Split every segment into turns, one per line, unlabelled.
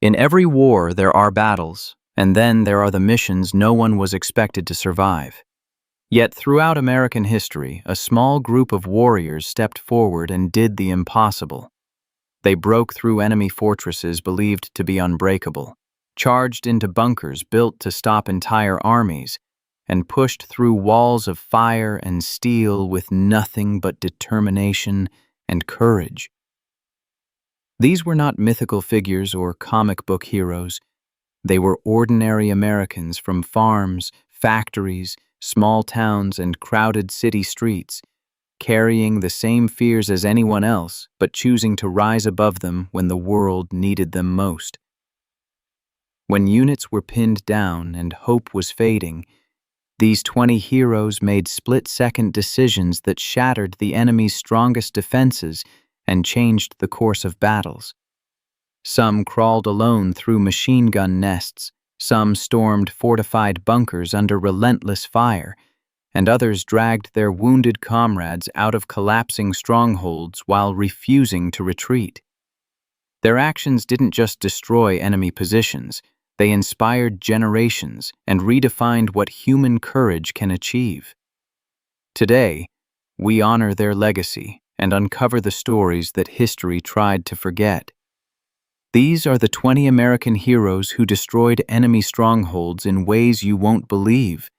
In every war, there are battles, and then there are the missions no one was expected to survive. Yet throughout American history, a small group of warriors stepped forward and did the impossible. They broke through enemy fortresses believed to be unbreakable, charged into bunkers built to stop entire armies, and pushed through walls of fire and steel with nothing but determination and courage. These were not mythical figures or comic book heroes. They were ordinary Americans from farms, factories, small towns, and crowded city streets, carrying the same fears as anyone else, but choosing to rise above them when the world needed them most. When units were pinned down and hope was fading, these 20 heroes made split-second decisions that shattered the enemy's strongest defenses and changed the course of battles. Some crawled alone through machine gun nests, some stormed fortified bunkers under relentless fire, and others dragged their wounded comrades out of collapsing strongholds while refusing to retreat. Their actions didn't just destroy enemy positions, they inspired generations and redefined what human courage can achieve. Today, we honor their legacy and uncover the stories that history tried to forget. These are the 20 American heroes who destroyed enemy strongholds in ways you won't believe.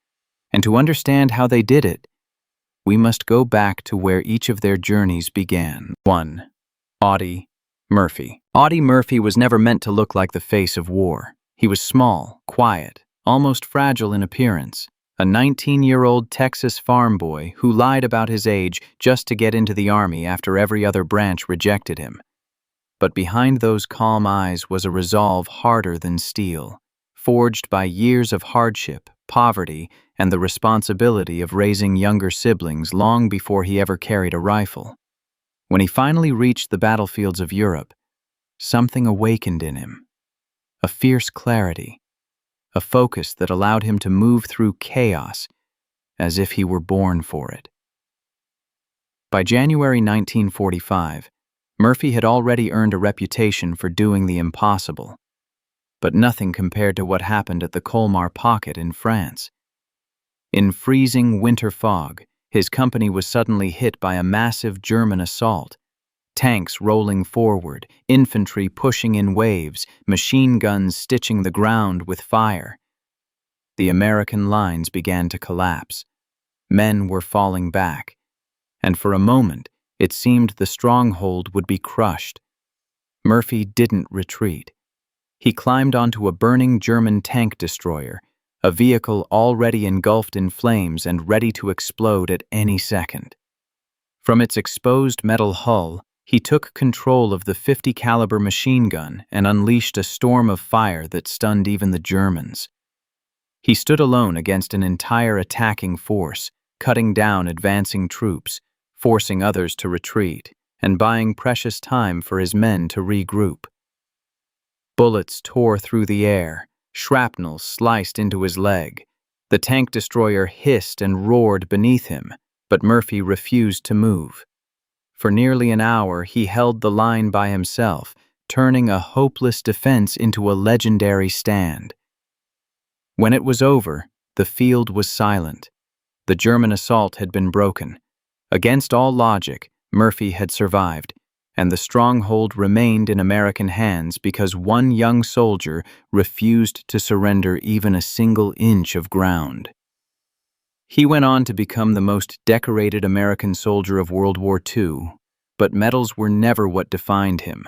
And to understand how they did it, we must go back to where each of their journeys began. 1. Audie Murphy. Audie Murphy was never meant to look like the face of war. He was small, quiet, almost fragile in appearance, a 19-year-old Texas farm boy who lied about his age just to get into the Army after every other branch rejected him. But behind those calm eyes was a resolve harder than steel, forged by years of hardship, poverty, and the responsibility of raising younger siblings long before he ever carried a rifle. When he finally reached the battlefields of Europe, something awakened in him. A fierce clarity, a focus that allowed him to move through chaos as if he were born for it. By January 1945, Murphy had already earned a reputation for doing the impossible, but nothing compared to what happened at the Colmar Pocket in France. In freezing winter fog, his company was suddenly hit by a massive German assault. Tanks rolling forward, infantry pushing in waves, machine guns stitching the ground with fire. The American lines began to collapse. Men were falling back, and for a moment, it seemed the stronghold would be crushed. Murphy didn't retreat. He climbed onto a burning German tank destroyer, a vehicle already engulfed in flames and ready to explode at any second. From its exposed metal hull, he took control of the .50 caliber machine gun and unleashed a storm of fire that stunned even the Germans. He stood alone against an entire attacking force, cutting down advancing troops, forcing others to retreat, and buying precious time for his men to regroup. Bullets tore through the air, shrapnel sliced into his leg. The tank destroyer hissed and roared beneath him, but Murphy refused to move. For nearly an hour, he held the line by himself, turning a hopeless defense into a legendary stand. When it was over, the field was silent. The German assault had been broken. Against all logic, Murphy had survived, and the stronghold remained in American hands because one young soldier refused to surrender even a single inch of ground. He went on to become the most decorated American soldier of World War II, but medals were never what defined him.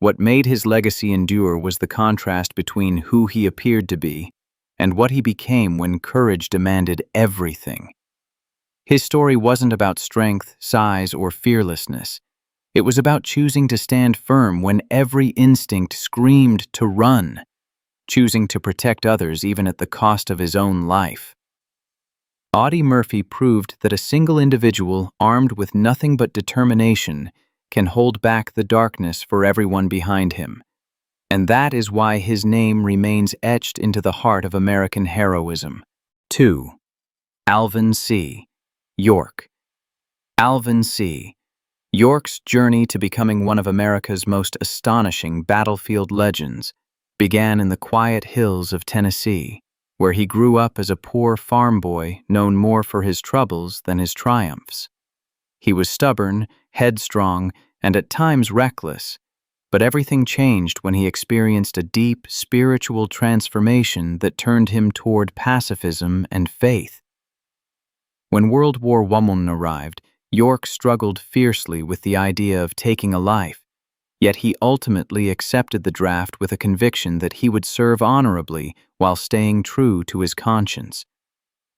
What made his legacy endure was the contrast between who he appeared to be and what he became when courage demanded everything. His story wasn't about strength, size, or fearlessness. It was about choosing to stand firm when every instinct screamed to run, choosing to protect others even at the cost of his own life. Audie Murphy proved that a single individual armed with nothing but determination can hold back the darkness for everyone behind him. And that is why his name remains etched into the heart of American heroism. 2. Alvin C. York. Alvin C. York's journey to becoming one of America's most astonishing battlefield legends began in the quiet hills of Tennessee, where he grew up as a poor farm boy known more for his troubles than his triumphs. He was stubborn, headstrong, and at times reckless, but everything changed when he experienced a deep spiritual transformation that turned him toward pacifism and faith. When World War I arrived, York struggled fiercely with the idea of taking a life, yet he ultimately accepted the draft with a conviction that he would serve honorably while staying true to his conscience.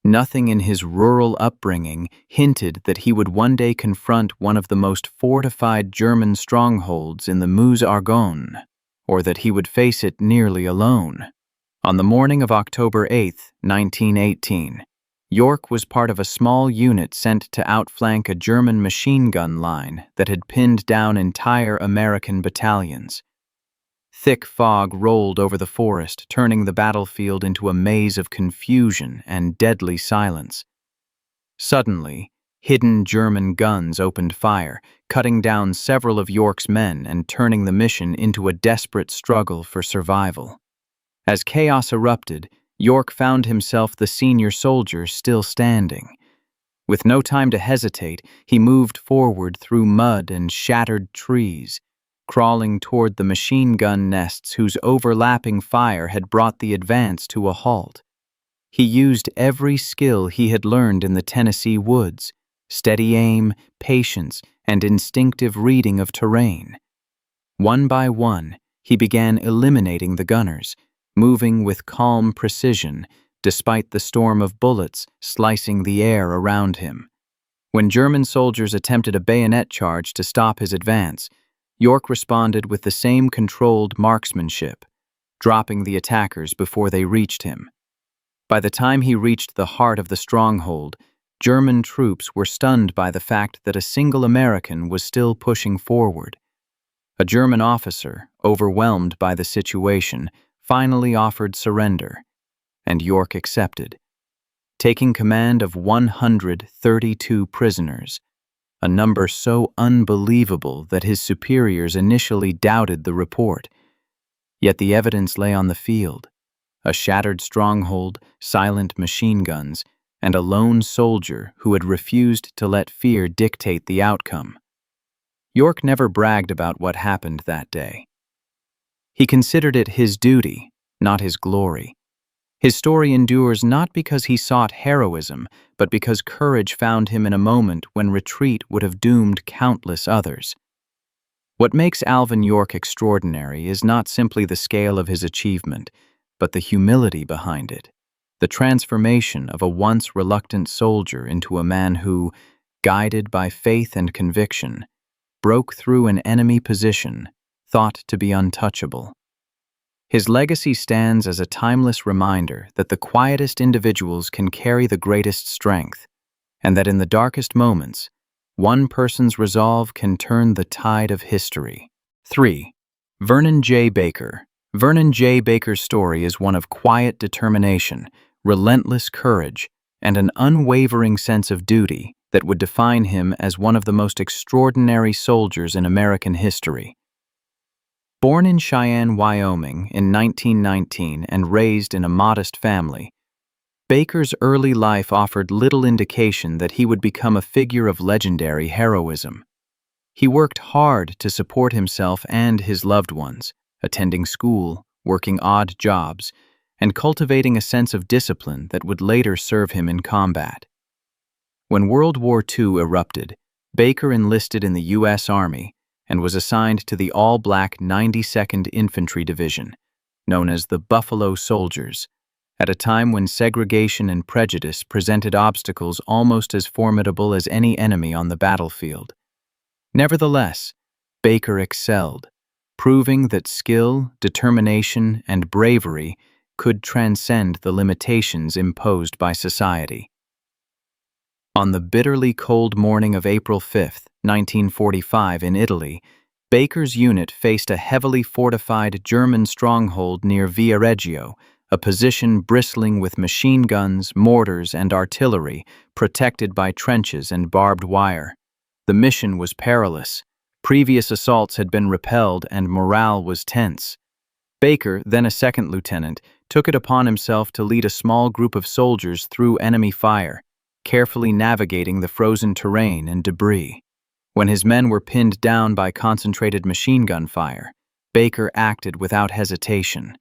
Nothing in his rural upbringing hinted that he would one day confront one of the most fortified German strongholds in the Meuse-Argonne, or that he would face it nearly alone. On the morning of October 8, 1918, York was part of a small unit sent to outflank a German machine gun line that had pinned down entire American battalions. Thick fog rolled over the forest, turning the battlefield into a maze of confusion and deadly silence. Suddenly, hidden German guns opened fire, cutting down several of York's men and turning the mission into a desperate struggle for survival. As chaos erupted, York found himself the senior soldier still standing. With no time to hesitate, he moved forward through mud and shattered trees, crawling toward the machine gun nests whose overlapping fire had brought the advance to a halt. He used every skill he had learned in the Tennessee woods: steady aim, patience, and instinctive reading of terrain. One by one, he began eliminating the gunners, moving with calm precision despite the storm of bullets slicing the air around him. When German soldiers attempted a bayonet charge to stop his advance, York responded with the same controlled marksmanship, dropping the attackers before they reached him. By the time he reached the heart of the stronghold, German troops were stunned by the fact that a single American was still pushing forward. A German officer, overwhelmed by the situation, finally offered surrender, and York accepted, taking command of 132 prisoners, a number so unbelievable that his superiors initially doubted the report. Yet the evidence lay on the field: a shattered stronghold, silent machine guns, and a lone soldier who had refused to let fear dictate the outcome. York never bragged about what happened that day. He considered it his duty, not his glory. His story endures not because he sought heroism, but because courage found him in a moment when retreat would have doomed countless others. What makes Alvin York extraordinary is not simply the scale of his achievement, but the humility behind it, the transformation of a once reluctant soldier into a man who, guided by faith and conviction, broke through an enemy position thought to be untouchable. His legacy stands as a timeless reminder that the quietest individuals can carry the greatest strength, and that in the darkest moments, one person's resolve can turn the tide of history. 3. Vernon J. Baker. Vernon J. Baker's story is one of quiet determination, relentless courage, and an unwavering sense of duty that would define him as one of the most extraordinary soldiers in American history. Born in Cheyenne, Wyoming in 1919 and raised in a modest family, Baker's early life offered little indication that he would become a figure of legendary heroism. He worked hard to support himself and his loved ones, attending school, working odd jobs, and cultivating a sense of discipline that would later serve him in combat. When World War II erupted, Baker enlisted in the U.S. Army and was assigned to the all-black 92nd Infantry Division, known as the Buffalo Soldiers, at a time when segregation and prejudice presented obstacles almost as formidable as any enemy on the battlefield. Nevertheless, Baker excelled, proving that skill, determination, and bravery could transcend the limitations imposed by society. On the bitterly cold morning of April 5, 1945, in Italy, Baker's unit faced a heavily fortified German stronghold near Viareggio, a position bristling with machine guns, mortars, and artillery, protected by trenches and barbed wire. The mission was perilous. Previous assaults had been repelled and morale was tense. Baker, then a second lieutenant, took it upon himself to lead a small group of soldiers through enemy fire, carefully navigating the frozen terrain and debris. When his men were pinned down by concentrated machine gun fire, Baker acted without hesitation.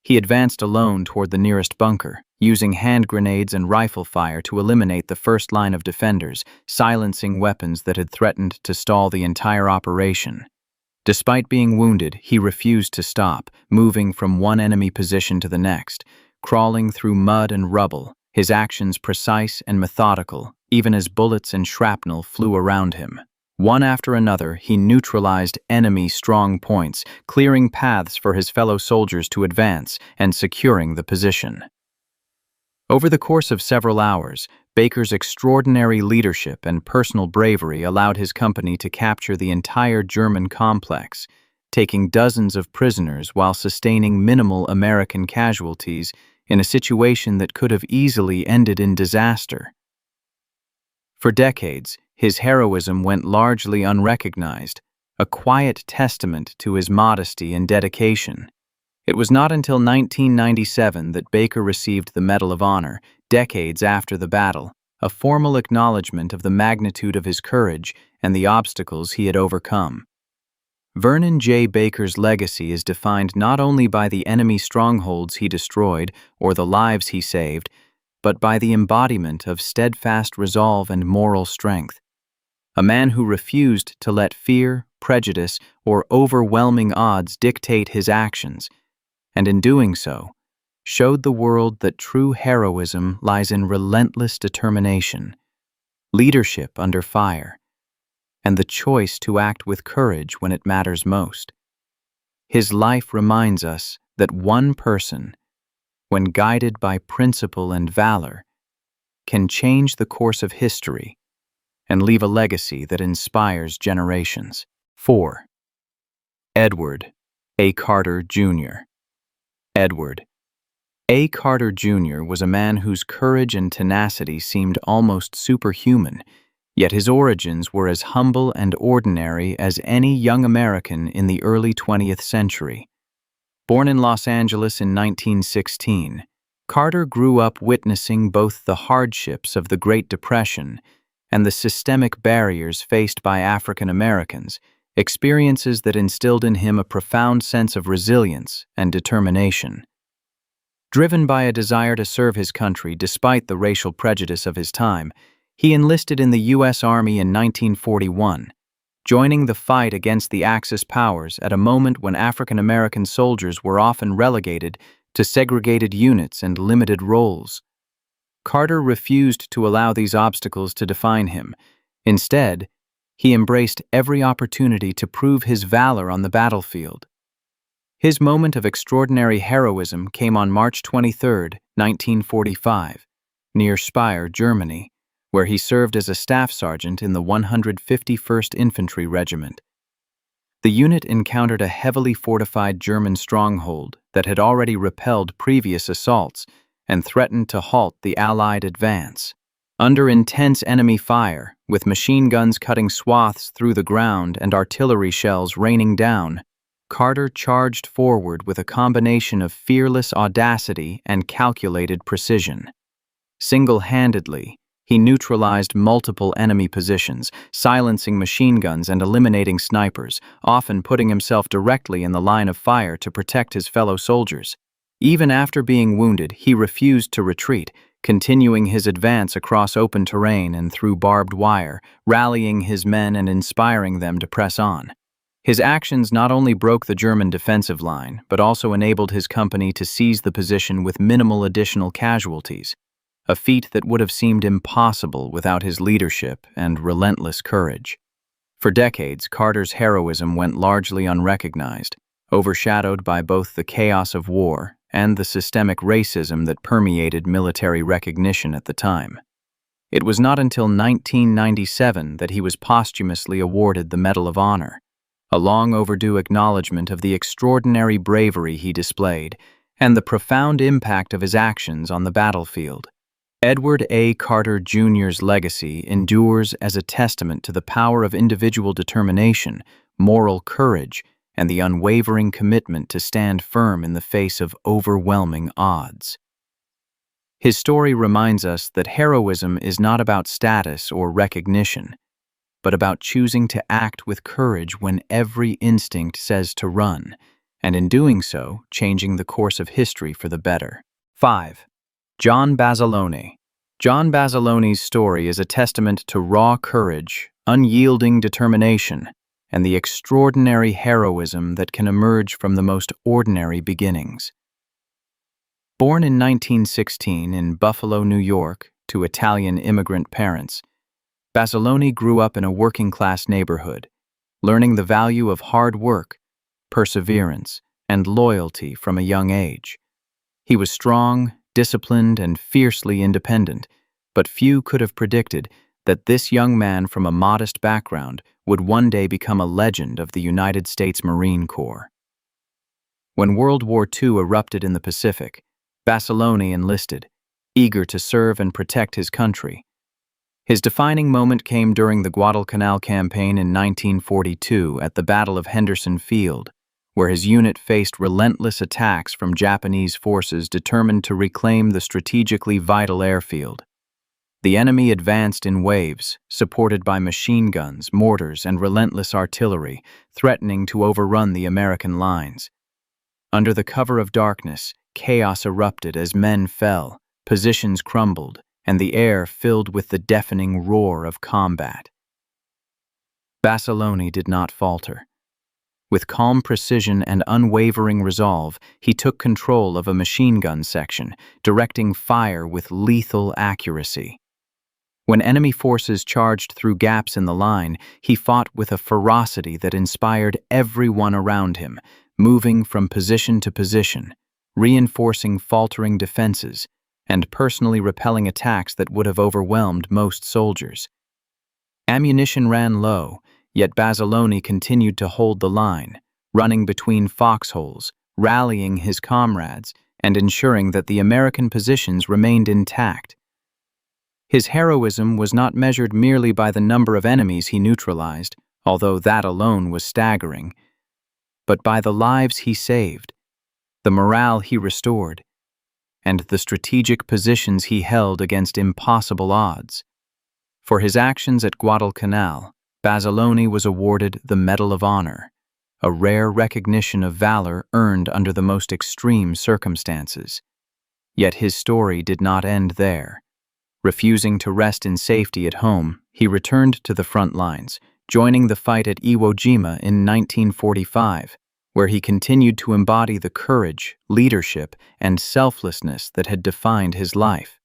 He advanced alone toward the nearest bunker, using hand grenades and rifle fire to eliminate the first line of defenders, silencing weapons that had threatened to stall the entire operation. Despite being wounded, he refused to stop, moving from one enemy position to the next, crawling through mud and rubble, his actions precise and methodical, even as bullets and shrapnel flew around him. One after another, he neutralized enemy strong points, clearing paths for his fellow soldiers to advance and securing the position. Over the course of several hours, Baker's extraordinary leadership and personal bravery allowed his company to capture the entire German complex, taking dozens of prisoners while sustaining minimal American casualties in a situation that could have easily ended in disaster. For decades, his heroism went largely unrecognized, a quiet testament to his modesty and dedication. It was not until 1997 that Baker received the Medal of Honor, decades after the battle, a formal acknowledgement of the magnitude of his courage and the obstacles he had overcome. Vernon J. Baker's legacy is defined not only by the enemy strongholds he destroyed or the lives he saved, but by the embodiment of steadfast resolve and moral strength. A man who refused to let fear, prejudice, or overwhelming odds dictate his actions, and in doing so, showed the world that true heroism lies in relentless determination, leadership under fire, and the choice to act with courage when it matters most. His life reminds us that one person, when guided by principle and valor, can change the course of history and leave a legacy that inspires generations. 4. Edward A. Carter, Jr. Edward A. Carter, Jr. was a man whose courage and tenacity seemed almost superhuman, yet his origins were as humble and ordinary as any young American in the early 20th century. Born in Los Angeles in 1916, Carter grew up witnessing both the hardships of the Great Depression and the systemic barriers faced by African Americans, experiences that instilled in him a profound sense of resilience and determination. Driven by a desire to serve his country despite the racial prejudice of his time, he enlisted in the U.S. Army in 1941, joining the fight against the Axis powers at a moment when African American soldiers were often relegated to segregated units and limited roles. Carter refused to allow these obstacles to define him. Instead, he embraced every opportunity to prove his valor on the battlefield. His moment of extraordinary heroism came on March 23, 1945, near Speyer, Germany, where he served as a staff sergeant in the 151st Infantry Regiment. The unit encountered a heavily fortified German stronghold that had already repelled previous assaults and threatened to halt the Allied advance. Under intense enemy fire, with machine guns cutting swaths through the ground and artillery shells raining down, Carter charged forward with a combination of fearless audacity and calculated precision. Single-handedly, he neutralized multiple enemy positions, silencing machine guns and eliminating snipers, often putting himself directly in the line of fire to protect his fellow soldiers. Even after being wounded, he refused to retreat, continuing his advance across open terrain and through barbed wire, rallying his men and inspiring them to press on. His actions not only broke the German defensive line, but also enabled his company to seize the position with minimal additional casualties, a feat that would have seemed impossible without his leadership and relentless courage. For decades, Carter's heroism went largely unrecognized, overshadowed by both the chaos of war and the systemic racism that permeated military recognition at the time. It was not until 1997 that he was posthumously awarded the Medal of Honor, a long overdue acknowledgement of the extraordinary bravery he displayed and the profound impact of his actions on the battlefield. Edward A. Carter Jr.'s legacy endures as a testament to the power of individual determination, moral courage, and the unwavering commitment to stand firm in the face of overwhelming odds. His story reminds us that heroism is not about status or recognition, but about choosing to act with courage when every instinct says to run, and in doing so, changing the course of history for the better. 5. John Basilone. John Basilone's story is a testament to raw courage, unyielding determination, and the extraordinary heroism that can emerge from the most ordinary beginnings. Born in 1916 in Buffalo, New York, to Italian immigrant parents, Basilone grew up in a working-class neighborhood, learning the value of hard work, perseverance, and loyalty from a young age. He was strong, disciplined, and fiercely independent, but few could have predicted that this young man from a modest background would one day become a legend of the United States Marine Corps. When World War II erupted in the Pacific, Basilone enlisted, eager to serve and protect his country. His defining moment came during the Guadalcanal campaign in 1942 at the Battle of Henderson Field, where his unit faced relentless attacks from Japanese forces determined to reclaim the strategically vital airfield. The enemy advanced in waves, supported by machine guns, mortars, and relentless artillery, threatening to overrun the American lines. Under the cover of darkness, chaos erupted as men fell, positions crumbled, and the air filled with the deafening roar of combat. Basilone did not falter. With calm precision and unwavering resolve, he took control of a machine gun section, directing fire with lethal accuracy. When enemy forces charged through gaps in the line, he fought with a ferocity that inspired everyone around him, moving from position to position, reinforcing faltering defenses, and personally repelling attacks that would have overwhelmed most soldiers. Ammunition ran low, yet Basilone continued to hold the line, running between foxholes, rallying his comrades, and ensuring that the American positions remained intact. His heroism was not measured merely by the number of enemies he neutralized, although that alone was staggering, but by the lives he saved, the morale he restored, and the strategic positions he held against impossible odds. For his actions at Guadalcanal, Basilone was awarded the Medal of Honor, a rare recognition of valor earned under the most extreme circumstances. Yet his story did not end there. Refusing to rest in safety at home, he returned to the front lines, joining the fight at Iwo Jima in 1945, where he continued to embody the courage, leadership, and selflessness that had defined his life.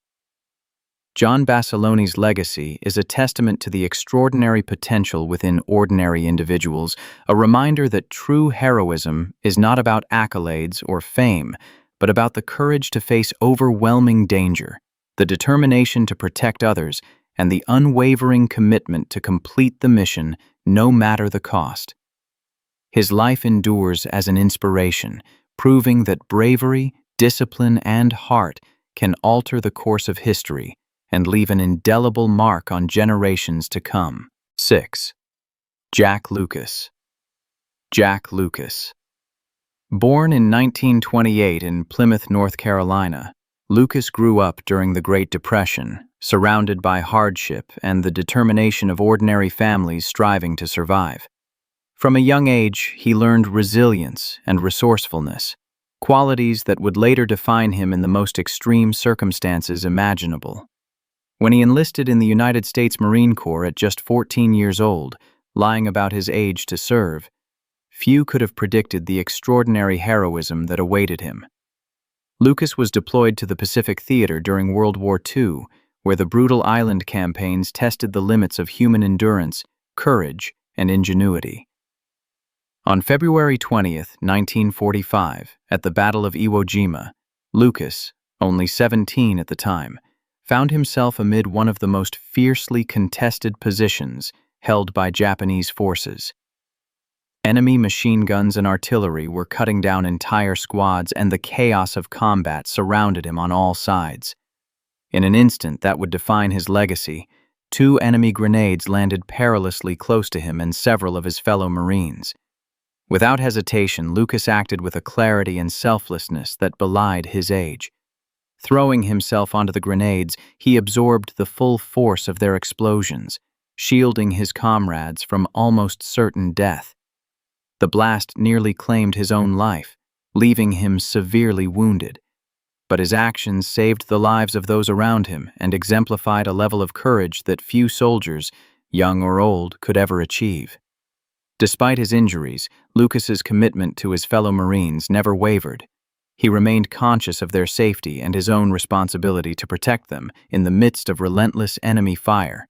John Basilone's legacy is a testament to the extraordinary potential within ordinary individuals, a reminder that true heroism is not about accolades or fame, but about the courage to face overwhelming danger, the determination to protect others, and the unwavering commitment to complete the mission no matter the cost. His life endures as an inspiration, proving that bravery, discipline, and heart can alter the course of history and leave an indelible mark on generations to come. 6. Jack Lucas. Jack Lucas. Born in 1928 in Plymouth, North Carolina, Lucas grew up during the Great Depression, surrounded by hardship and the determination of ordinary families striving to survive. From a young age, he learned resilience and resourcefulness, qualities that would later define him in the most extreme circumstances imaginable. When he enlisted in the United States Marine Corps at just 14 years old, lying about his age to serve, few could have predicted the extraordinary heroism that awaited him. Lucas was deployed to the Pacific Theater during World War II, where the brutal island campaigns tested the limits of human endurance, courage, and ingenuity. On February 20, 1945, at the Battle of Iwo Jima, Lucas, only 17 at the time, found himself amid one of the most fiercely contested positions held by Japanese forces. Enemy machine guns and artillery were cutting down entire squads, and the chaos of combat surrounded him on all sides. In an instant that would define his legacy, 2 enemy grenades landed perilously close to him and several of his fellow Marines. Without hesitation, Lucas acted with a clarity and selflessness that belied his age. Throwing himself onto the grenades, he absorbed the full force of their explosions, shielding his comrades from almost certain death. The blast nearly claimed his own life, leaving him severely wounded. But his actions saved the lives of those around him and exemplified a level of courage that few soldiers, young or old, could ever achieve. Despite his injuries, Lucas's commitment to his fellow Marines never wavered. He remained conscious of their safety and his own responsibility to protect them in the midst of relentless enemy fire.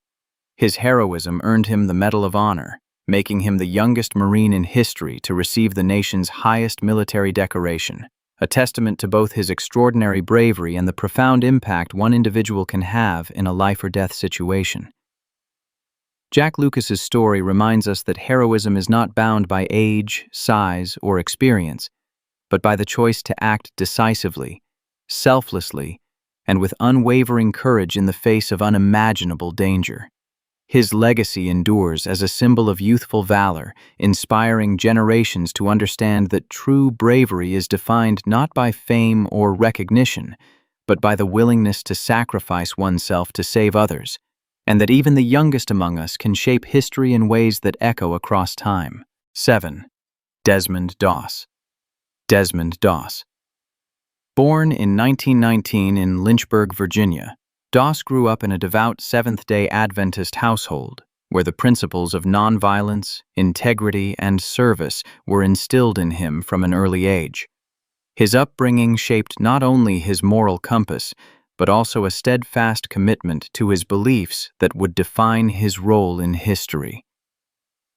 His heroism earned him the Medal of Honor, making him the youngest Marine in history to receive the nation's highest military decoration, a testament to both his extraordinary bravery and the profound impact one individual can have in a life-or-death situation. Jack Lucas's story reminds us that heroism is not bound by age, size, or experience, but by the choice to act decisively, selflessly, and with unwavering courage in the face of unimaginable danger. His legacy endures as a symbol of youthful valor, inspiring generations to understand that true bravery is defined not by fame or recognition, but by the willingness to sacrifice oneself to save others, and that even the youngest among us can shape history in ways that echo across time. 7. Desmond Doss. Desmond Doss. Born in 1919 in Lynchburg, Virginia, Doss grew up in a devout Seventh-day Adventist household where the principles of nonviolence, integrity, and service were instilled in him from an early age. His upbringing shaped not only his moral compass, but also a steadfast commitment to his beliefs that would define his role in history.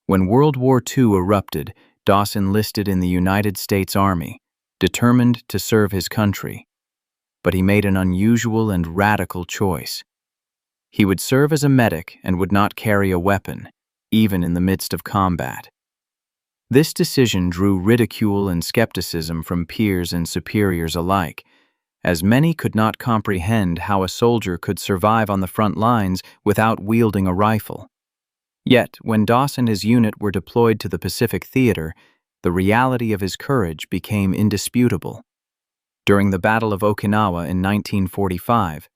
When World War II erupted, Doss enlisted in the United States Army, determined to serve his country. But he made an unusual and radical choice. He would serve as a medic and would not carry a weapon, even in the midst of combat. This decision drew ridicule and skepticism from peers and superiors alike, as many could not comprehend how a soldier could survive on the front lines without wielding a rifle. Yet, when Doss and his unit were deployed to the Pacific Theater, the reality of his courage became indisputable. During the Battle of Okinawa in 1945,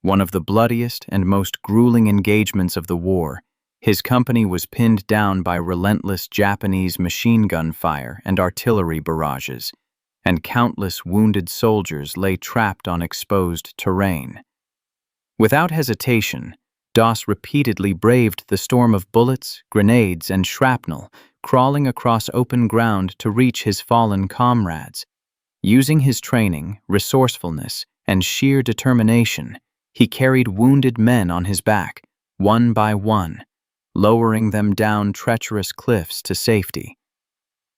one of the bloodiest and most grueling engagements of the war, his company was pinned down by relentless Japanese machine gun fire and artillery barrages, and countless wounded soldiers lay trapped on exposed terrain. Without hesitation, Doss repeatedly braved the storm of bullets, grenades, and shrapnel, crawling across open ground to reach his fallen comrades. Using his training, resourcefulness, and sheer determination, he carried wounded men on his back, one by one, lowering them down treacherous cliffs to safety.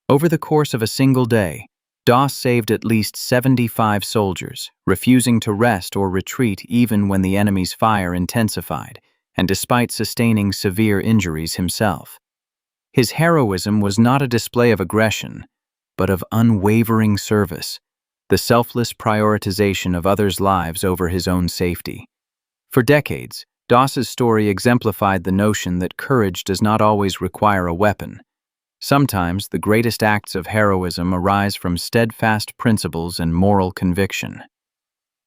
Over the course of a single day, Doss saved at least 75 soldiers, refusing to rest or retreat even when the enemy's fire intensified, and despite sustaining severe injuries himself. His heroism was not a display of aggression, but of unwavering service, the selfless prioritization of others' lives over his own safety. For decades, Doss's story exemplified the notion that courage does not always require a weapon. Sometimes the greatest acts of heroism arise from steadfast principles and moral conviction.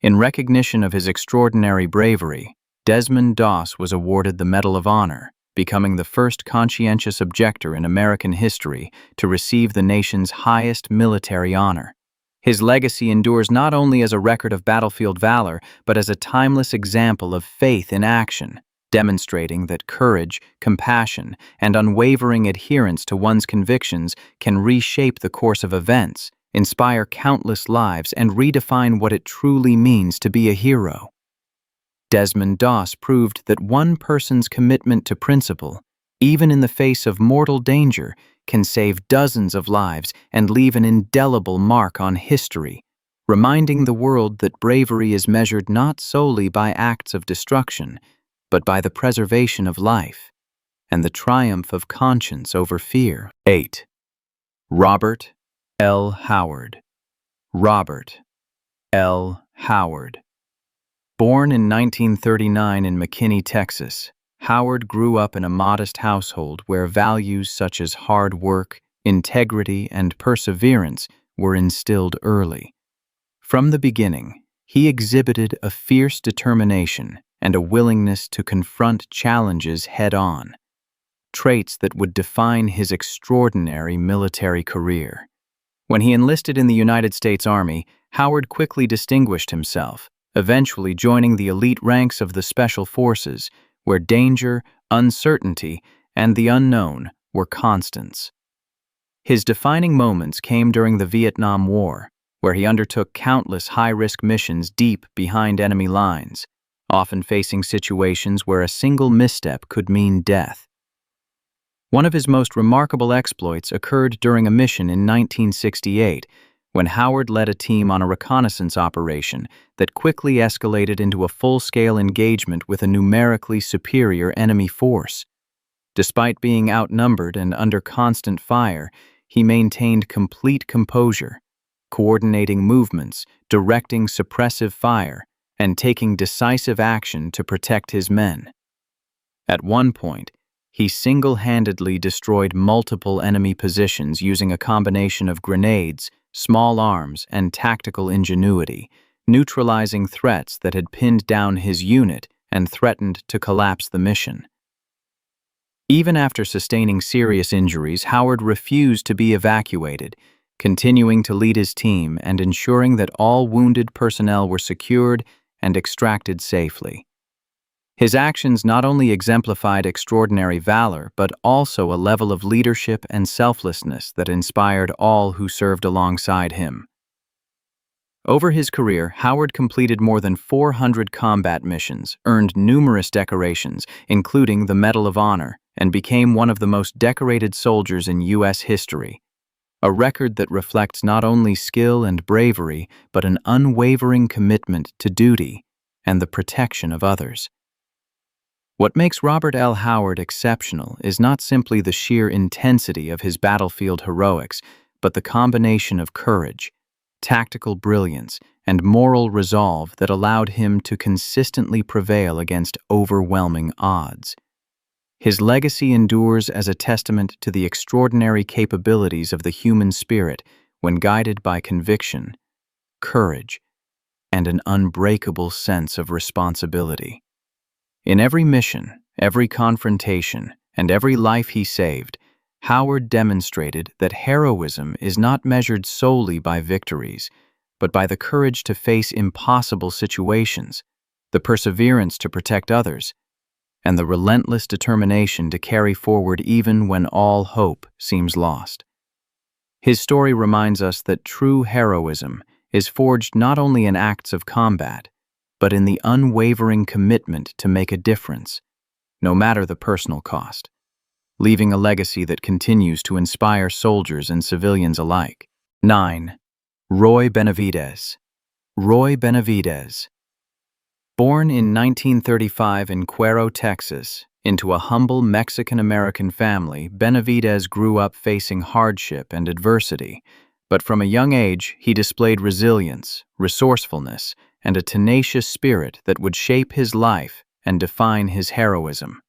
In recognition of his extraordinary bravery, Desmond Doss was awarded the Medal of Honor, becoming the first conscientious objector in American history to receive the nation's highest military honor. His legacy endures not only as a record of battlefield valor, but as a timeless example of faith in action, demonstrating that courage, compassion, and unwavering adherence to one's convictions can reshape the course of events, inspire countless lives, and redefine what it truly means to be a hero. Desmond Doss proved that one person's commitment to principle, even in the face of mortal danger, can save dozens of lives and leave an indelible mark on history, reminding the world that bravery is measured not solely by acts of destruction, but by the preservation of life and the triumph of conscience over fear. 8. Robert L. Howard. Robert L. Howard. Born in 1939 in McKinney, Texas, Howard grew up in a modest household where values such as hard work, integrity, and perseverance were instilled early. From the beginning, he exhibited a fierce determination and a willingness to confront challenges head-on, traits that would define his extraordinary military career. When he enlisted in the United States Army, Howard quickly distinguished himself, eventually joining the elite ranks of the Special Forces, where danger, uncertainty, and the unknown were constants. His defining moments came during the Vietnam War, where he undertook countless high-risk missions deep behind enemy lines, often facing situations where a single misstep could mean death. One of his most remarkable exploits occurred during a mission in 1968, when Howard led a team on a reconnaissance operation that quickly escalated into a full-scale engagement with a numerically superior enemy force. Despite being outnumbered and under constant fire, he maintained complete composure, coordinating movements, directing suppressive fire, and taking decisive action to protect his men. At one point, he single-handedly destroyed multiple enemy positions using a combination of grenades, small arms, and tactical ingenuity, neutralizing threats that had pinned down his unit and threatened to collapse the mission. Even after sustaining serious injuries, Howard refused to be evacuated, continuing to lead his team and ensuring that all wounded personnel were secured and extracted safely. His actions not only exemplified extraordinary valor, but also a level of leadership and selflessness that inspired all who served alongside him. Over his career, Howard completed more than 400 combat missions, earned numerous decorations, including the Medal of Honor, and became one of the most decorated soldiers in U.S. history, a record that reflects not only skill and bravery, but an unwavering commitment to duty and the protection of others. What makes Robert L. Howard exceptional is not simply the sheer intensity of his battlefield heroics, but the combination of courage, tactical brilliance, and moral resolve that allowed him to consistently prevail against overwhelming odds. His legacy endures as a testament to the extraordinary capabilities of the human spirit when guided by conviction, courage, and an unbreakable sense of responsibility. In every mission, every confrontation, and every life he saved, Howard demonstrated that heroism is not measured solely by victories, but by the courage to face impossible situations, the perseverance to protect others, and the relentless determination to carry forward even when all hope seems lost. His story reminds us that true heroism is forged not only in acts of combat, but in the unwavering commitment to make a difference, no matter the personal cost, leaving a legacy that continues to inspire soldiers and civilians alike. 9. Roy Benavidez. Roy Benavidez. Born in 1935 in Cuero, Texas, into a humble Mexican-American family, Benavidez grew up facing hardship and adversity, but from a young age he displayed resilience, resourcefulness, and a tenacious spirit that would shape his life and define his heroism.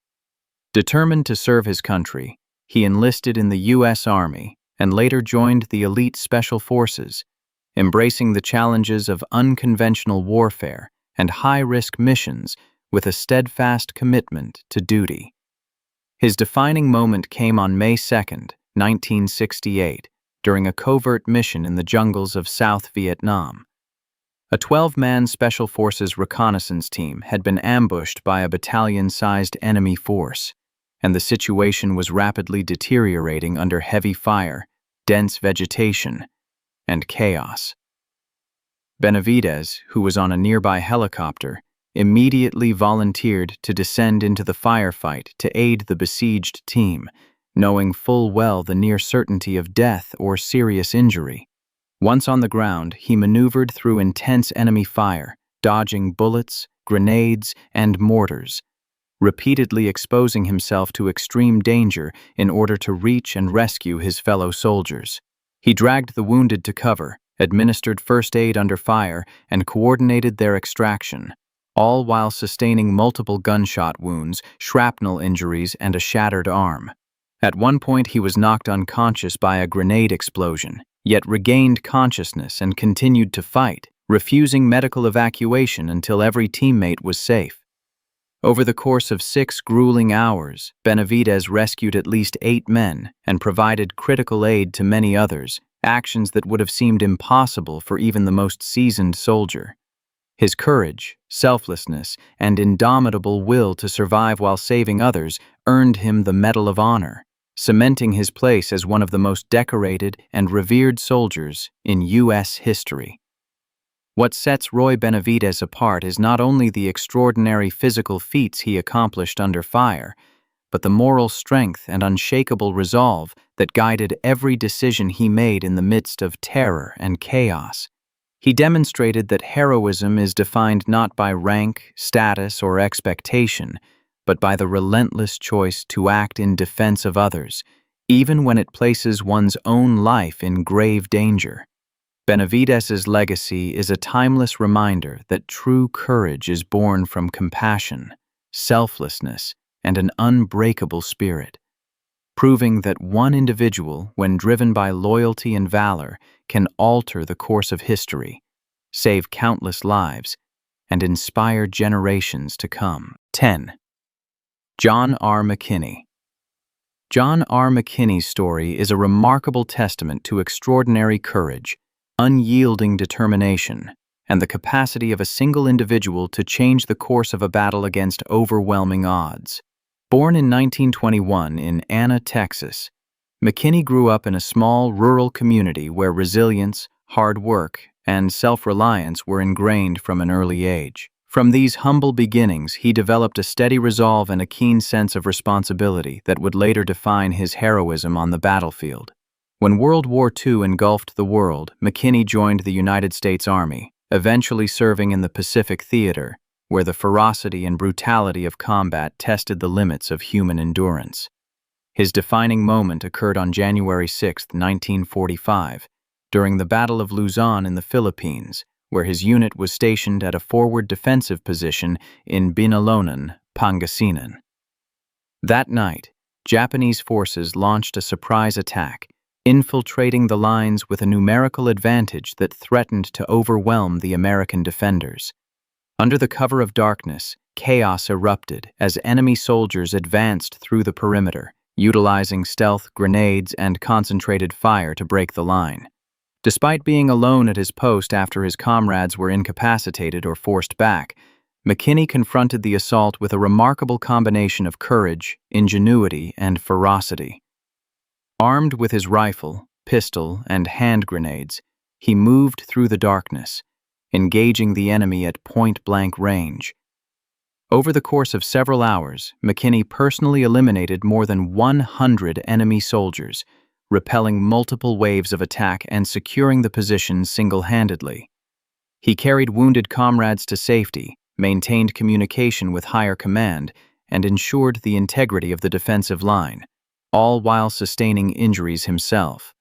Determined to serve his country, he enlisted in the U.S. Army and later joined the elite Special Forces, embracing the challenges of unconventional warfare and high-risk missions with a steadfast commitment to duty. His defining moment came on May 2, 1968, during a covert mission in the jungles of South Vietnam. A 12-man Special Forces reconnaissance team had been ambushed by a battalion-sized enemy force, and the situation was rapidly deteriorating under heavy fire, dense vegetation, and chaos. Benavidez, who was on a nearby helicopter, immediately volunteered to descend into the firefight to aid the besieged team, knowing full well the near certainty of death or serious injury. Once on the ground, he maneuvered through intense enemy fire, dodging bullets, grenades, and mortars, repeatedly exposing himself to extreme danger in order to reach and rescue his fellow soldiers. He dragged the wounded to cover, administered first aid under fire, and coordinated their extraction, all while sustaining multiple gunshot wounds, shrapnel injuries, and a shattered arm. At one point, he was knocked unconscious by a grenade explosion, yet regained consciousness and continued to fight, refusing medical evacuation until every teammate was safe. Over the course of 6 grueling hours, Benavidez rescued at least 8 men and provided critical aid to many others, actions that would have seemed impossible for even the most seasoned soldier. His courage, selflessness, and indomitable will to survive while saving others earned him the Medal of Honor, cementing his place as one of the most decorated and revered soldiers in U.S. history. What sets Roy Benavidez apart is not only the extraordinary physical feats he accomplished under fire, but the moral strength and unshakable resolve that guided every decision he made in the midst of terror and chaos. He demonstrated that heroism is defined not by rank, status, or expectation, but by the relentless choice to act in defense of others, even when it places one's own life in grave danger. Benavidez's legacy is a timeless reminder that true courage is born from compassion, selflessness, and an unbreakable spirit, proving that one individual, when driven by loyalty and valor, can alter the course of history, save countless lives, and inspire generations to come. 10. John R. McKinney. John R. McKinney's story is a remarkable testament to extraordinary courage, unyielding determination, and the capacity of a single individual to change the course of a battle against overwhelming odds. Born in 1921 in Anna, Texas, McKinney grew up in a small rural community where resilience, hard work, and self-reliance were ingrained from an early age. From these humble beginnings, he developed a steady resolve and a keen sense of responsibility that would later define his heroism on the battlefield. When World War II engulfed the world, McKinney joined the United States Army, eventually serving in the Pacific Theater, where the ferocity and brutality of combat tested the limits of human endurance. His defining moment occurred on January 6, 1945, during the Battle of Luzon in the Philippines, where his unit was stationed at a forward defensive position in Binalonan, Pangasinan. That night, Japanese forces launched a surprise attack, infiltrating the lines with a numerical advantage that threatened to overwhelm the American defenders. Under the cover of darkness, chaos erupted as enemy soldiers advanced through the perimeter, utilizing stealth, grenades, and concentrated fire to break the line. Despite being alone at his post after his comrades were incapacitated or forced back, McKinney confronted the assault with a remarkable combination of courage, ingenuity, and ferocity. Armed with his rifle, pistol, and hand grenades, he moved through the darkness, engaging the enemy at point-blank range. Over the course of several hours, McKinney personally eliminated more than 100 enemy soldiers, repelling multiple waves of attack and securing the position single-handedly. He carried wounded comrades to safety, maintained communication with higher command, and ensured the integrity of the defensive line, all while sustaining injuries himself.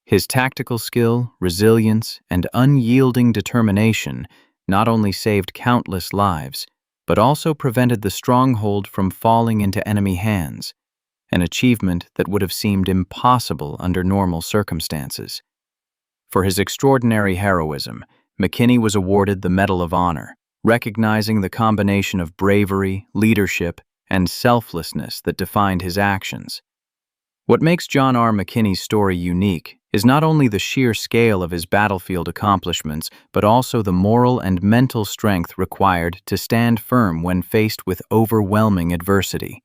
His tactical skill, resilience, and unyielding determination not only saved countless lives, but also prevented the stronghold from falling into enemy hands, an achievement that would have seemed impossible under normal circumstances. For his extraordinary heroism, McKinney was awarded the Medal of Honor, recognizing the combination of bravery, leadership, and selflessness that defined his actions. What makes John R. McKinney's story unique is not only the sheer scale of his battlefield accomplishments, but also the moral and mental strength required to stand firm when faced with overwhelming adversity.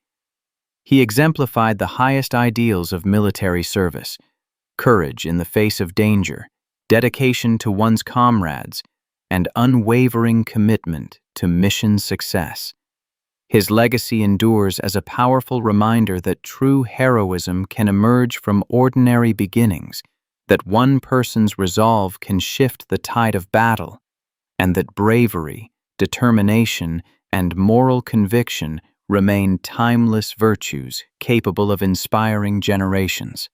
He exemplified the highest ideals of military service: courage in the face of danger, dedication to one's comrades, and unwavering commitment to mission success. His legacy endures as a powerful reminder that true heroism can emerge from ordinary beginnings, that one person's resolve can shift the tide of battle, and that bravery, determination, and moral conviction remain timeless virtues capable of inspiring generations.